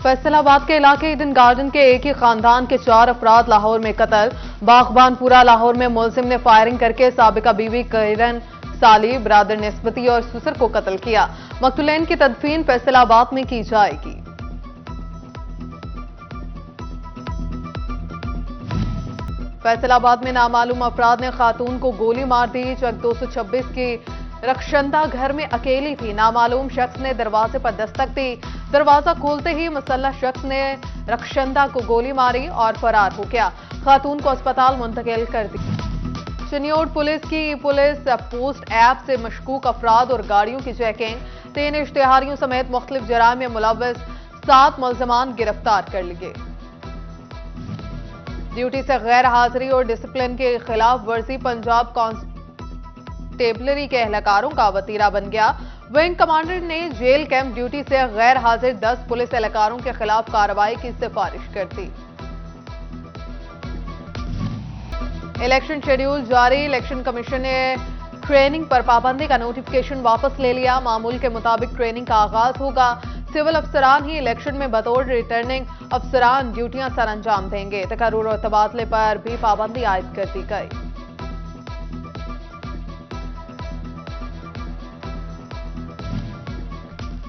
फैसल आबाद के इलाके ईडन गार्डन के एक ही खानदान के 4 अफराद लाहौर में कत्ल। बागबानपुरा लाहौर में मुलजिम ने फायरिंग करके साबिका बीवी किरण साली, ब्रादर निस्बती और ससुर को कत्ल किया। मकतूलैन की तदफीन फैसल आबाद में की जाएगी। फैसलाबाद में नामालूम अफराद ने खातून को गोली मार दी। चक 226 की रक्षंदा घर में अकेली थी। नामालूम शख्स ने दरवाजे पर दस्तक दी। दरवाजा खोलते ही मुसल्लह शख्स ने रक्षंदा को गोली मारी और फरार हो गया। खातून को अस्पताल मुंतकिल कर दी। चिन्योट पुलिस की पुलिस पोस्ट ऐप से मशकूक अफराद और गाड़ियों की चेकिंग। 3 इश्तिहारियों समेत मुख्तलिफ जराइम में मुलव्वस 7 मुलजमान गिरफ्तार कर लिए। ड्यूटी से गैर हाजिरी और डिसिप्लिन के खिलाफ वर्जी पंजाब कांस्टेबलरी के एहलकारों का वतीरा बन गया। विंग कमांडर ने जेल कैंप ड्यूटी से गैर हाजिर 10 पुलिस एहलकारों के खिलाफ कार्रवाई की सिफारिश कर दी। इलेक्शन शेड्यूल जारी। इलेक्शन कमीशन ने ट्रेनिंग पर पाबंदी का नोटिफिकेशन वापस ले लिया। मामूल के मुताबिक ट्रेनिंग का आगाज होगा। सिविल अफसरान ही इलेक्शन में बतौर रिटर्निंग अफसरान ड्यूटियां सर अंजाम देंगे। तकर्रुर और तबादले पर भी पाबंदी आयद कर दी गई।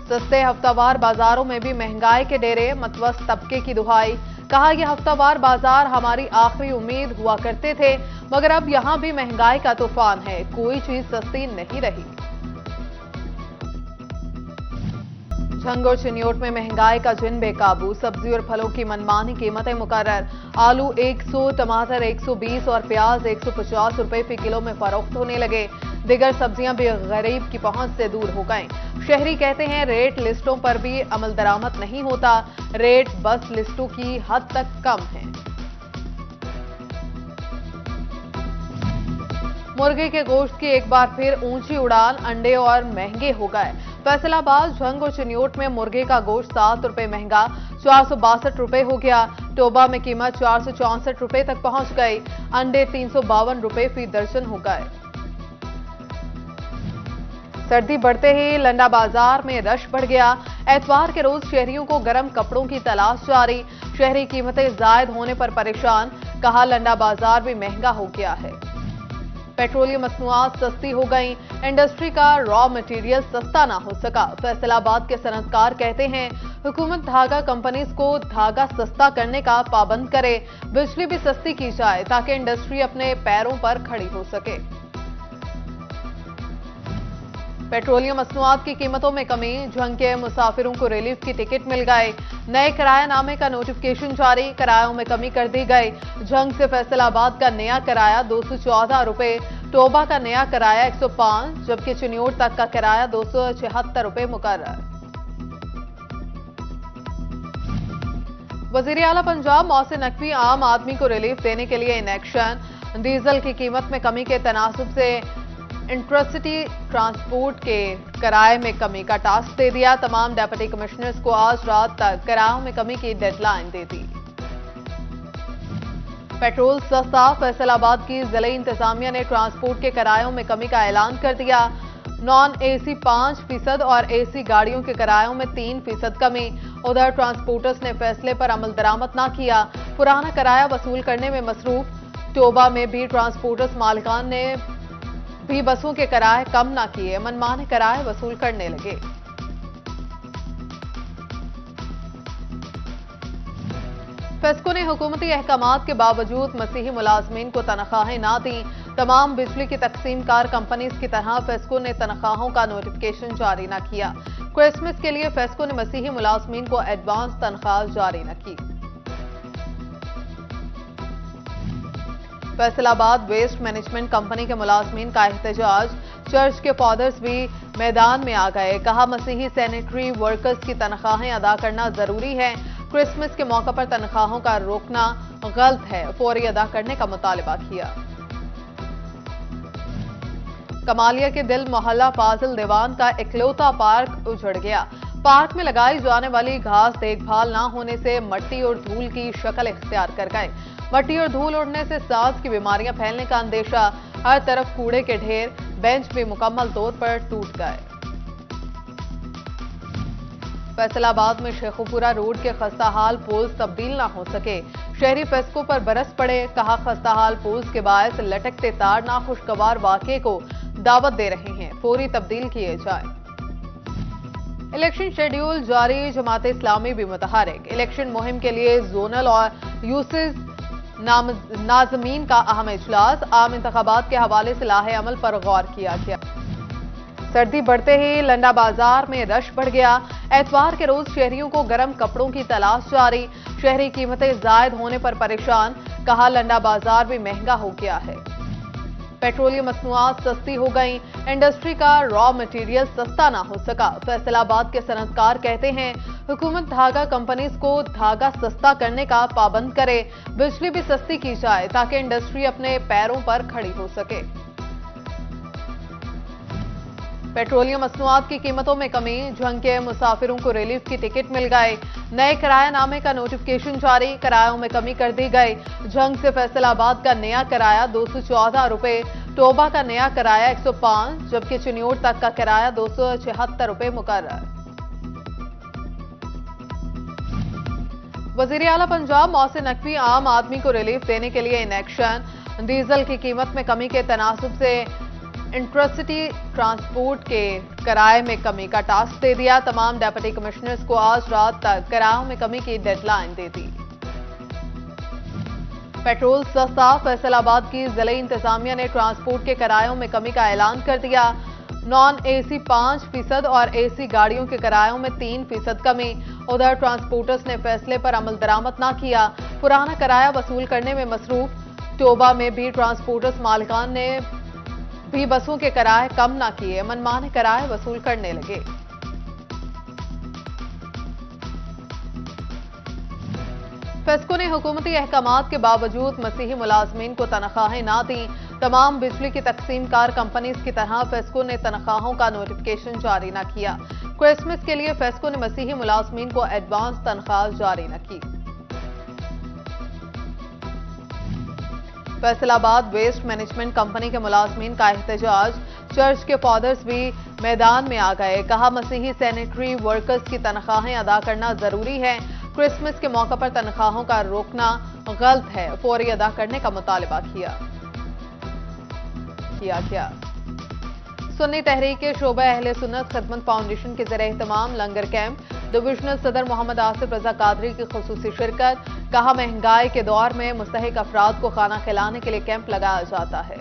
सस्ते हफ्तावार बाजारों में भी महंगाई के डेरे। मतवस्त तबके की दुहाई। कहा यह हफ्तावार बाजार हमारी आखिरी उम्मीद हुआ करते थे, मगर अब यहां भी महंगाई का तूफान है। कोई चीज सस्ती नहीं रही। झंग और चिन्योट में महंगाई का जिन बेकाबू। सब्जी और फलों की मनमानी कीमतें मुकर्रर। आलू 100, टमाटर 120 और प्याज 150 रुपए फी किलो में फरोख्त होने लगे। दिगर सब्जियां भी गरीब की पहुंच से दूर हो गईं। शहरी कहते हैं रेट लिस्टों पर भी अमल दरामद नहीं होता। रेट बस लिस्टों की हद तक कम है। मुर्गे के गोश्त की एक बार फिर ऊंची उड़ान। अंडे और महंगे हो गए। फैसलाबाद, झंग और चिन्योट में मुर्गे का गोश्त 7 रुपए महंगा 462 रुपए हो गया। टोबा में कीमत 464 रुपए तक पहुंच गई। अंडे 352 रुपए फी दर्जन हो गए। सर्दी बढ़ते ही लंडा बाजार में रश बढ़ गया। एतवार के रोज शहरियों को गर्म कपड़ों की तलाश जारी। शहरी कीमतें जायद होने पर परेशान। कहा लंडा बाजार भी महंगा हो गया है। पेट्रोलियम मसनूआत सस्ती हो गई। इंडस्ट्री का रॉ मटेरियल सस्ता ना हो सका। फैसलाबाद के सनतकार कहते हैं हुकूमत धागा कंपनीज को धागा सस्ता करने का पाबंद करे। बिजली भी सस्ती की जाए ताकि इंडस्ट्री अपने पैरों पर खड़ी हो सके। पेट्रोलियम मसनूआत की कीमतों में कमी। झंग के मुसाफिरों को रिलीफ की टिकट मिल गए। नए किरायानामे का नोटिफिकेशन जारी। किरायों में कमी कर दी गई। झंग से फैसलाबाद का नया किराया 214 रुपए, टोबा का नया किराया 105, जबकि चिन्योट तक का किराया 276 रुपए मुकर्रर। वजीर आला पंजाब मोहसिन नकवी आम आदमी को रिलीफ देने के लिए इन एक्शन। डीजल की कीमत में कमी के तनासुब से इंटरसिटी ट्रांसपोर्ट के किराए में कमी का टास्क दे दिया। तमाम डेप्यूटी कमिश्नर्स को आज रात तक किरायों में कमी की डेडलाइन दे दी। पेट्रोल सस्ता। फैसलाबाद की जिला इंतजामिया ने ट्रांसपोर्ट के किरायों में कमी का ऐलान कर दिया। नॉन एसी 5% और एसी गाड़ियों के किरायों में 3% कमी। उधर ट्रांसपोर्टर्स ने फैसले पर अमल दरामद न किया। पुराना किराया वसूल करने में मसरूफ। टोबा में भी ट्रांसपोर्टर्स मालिकान ने भी बसों के किराए कम ना किए, मनमाने किराए वसूल करने लगे। फेस्को ने हुकूमती अहकामात के बावजूद मसीही मुलाजमीन को तनख्वाहें ना दी। तमाम बिजली की तकसीमकार कंपनीज की तरह फेस्को ने तनख्वाहों का नोटिफिकेशन जारी न किया। क्रिसमस के लिए फेस्को ने मसीही मुलाजमीन को एडवांस तनख्वाह जारी न की। फैसलाबाद वेस्ट मैनेजमेंट कंपनी के मुलाजमीन का एहतजाज। चर्च के फादर्स भी मैदान में आ गए। कहा मसीही सैनिटरी वर्कर्स की तनख्वाहें अदा करना जरूरी है। क्रिसमस के मौके पर तनख्वाहों का रोकना गलत है। फौरी अदा करने का मुतालबा किया। कमालिया के दिल मोहल्ला फाजिल दीवान का इकलौता पार्क उजड़ गया। पार्क में लगाई जाने वाली घास देखभाल न होने से मिट्टी और धूल की शक्ल इख्तियार कर गए। मिट्टी और धूल उड़ने से सांस की बीमारियां फैलने का अंदेशा। हर तरफ कूड़े के ढेर। बेंच भी मुकम्मल तौर पर टूट गए। फैसल आबाद में शेखोपुरा रोड के खस्ताहाल पोल्स तब्दील ना हो सके, शहरी फेस्को पर बरस पड़े। कहा खस्ताहाल पोल्स के बायस लटकते तार नाखुशगवार वाकये को दावत दे रहे हैं, फौरी तब्दील किए जाए। इलेक्शन शेड्यूल जारी, जमात इस्लामी भी मुतहरिक। इलेक्शन मुहिम के लिए जोनल और यूसिस नाज़मीन का अहम इजलास, आम इंतखाबात के हवाले से लाहे अमल पर गौर किया गया। सर्दी बढ़ते ही लंडा बाजार में रश बढ़ गया। एतवार के रोज शहरियों को गर्म कपड़ों की तलाश जारी, शहरी कीमतें जायद होने पर परेशान। कहा लंडा बाजार भी महंगा हो गया है। पेट्रोलियम मसनूआत सस्ती हो गई, इंडस्ट्री का रॉ मटेरियल सस्ता ना हो सका। फैसलाबाद के सनतकार कहते हैं हुकूमत धागा कंपनीज को धागा सस्ता करने का पाबंद करे, बिजली भी सस्ती की जाए ताकि इंडस्ट्री अपने पैरों पर खड़ी हो सके। पेट्रोलियम मसनूआत की कीमतों में कमी, झंग के मुसाफिरों को रिलीफ की टिकट मिल गए। नए किरायानामे का नोटिफिकेशन जारी, किरायों में कमी कर दी गई। झंग से फैसलाबाद का नया किराया 214 रुपए, टोबा का नया किराया 105, जबकि चिन्योट तक का किराया 276 रुपए मुकर्रर। वजीर आला पंजाब मोहसिन नकवी आम आदमी को रिलीफ देने के लिए इन एक्शन। डीजल की कीमत में कमी के तनासुब से इंटरसिटी ट्रांसपोर्ट के किराए में कमी का टास्क दे दिया। तमाम डेप्यूटी कमिश्नर्स को आज रात तक किरायों में कमी की डेडलाइन दे दी। पेट्रोल सस्ता, फैसलाबाद की जिले इंतजामिया ने ट्रांसपोर्ट के किरायों में कमी का ऐलान कर दिया। नॉन एसी 5% और एसी गाड़ियों के किरायों में 3% कमी। उधर ट्रांसपोर्टर्स ने फैसले पर अमल दरामद न किया, पुराना किराया वसूल करने में मसरूफ। टोबा में भी ट्रांसपोर्टर्स मालिकान ने भी बसों के किराए कम ना किए, मनमाने किराए वसूल करने लगे। फेस्को ने हुकूमती अहकामात के बावजूद मसीही मुलाजमीन को तनख्वाहें ना दी। तमाम बिजली की तकसीम कार कंपनीज की तरह फेस्को ने तनख्वाहों का नोटिफिकेशन जारी न किया। क्रिसमस के लिए फेस्को ने मसीही मुलाजमीन को एडवांस तनख्वाह जारी न की। फैसलाबाद वेस्ट मैनेजमेंट कंपनी के मुलाजमीन का एहतजाज, चर्च के फादर्स भी मैदान में आ गए। कहा मसीही सैनिटरी वर्कर्स की तनख्वाहें अदा करना जरूरी है, क्रिसमस के मौके पर तनख्वाहों का रोकना गलत है, फौरी अदा करने का मुतालबा किया गया। सुन्नी तहरीक शोबा अहले सुन्नत खिदमत फाउंडेशन के ज़रिए एहतमाम लंगर कैंप, डिविजनल सदर मोहम्मद आसिफ रजा कादरी की खुसूसी शिरकत। कहा महंगाई के दौर में मुस्तहिक अफराद को खाना खिलाने के लिए कैंप लगाया जाता है।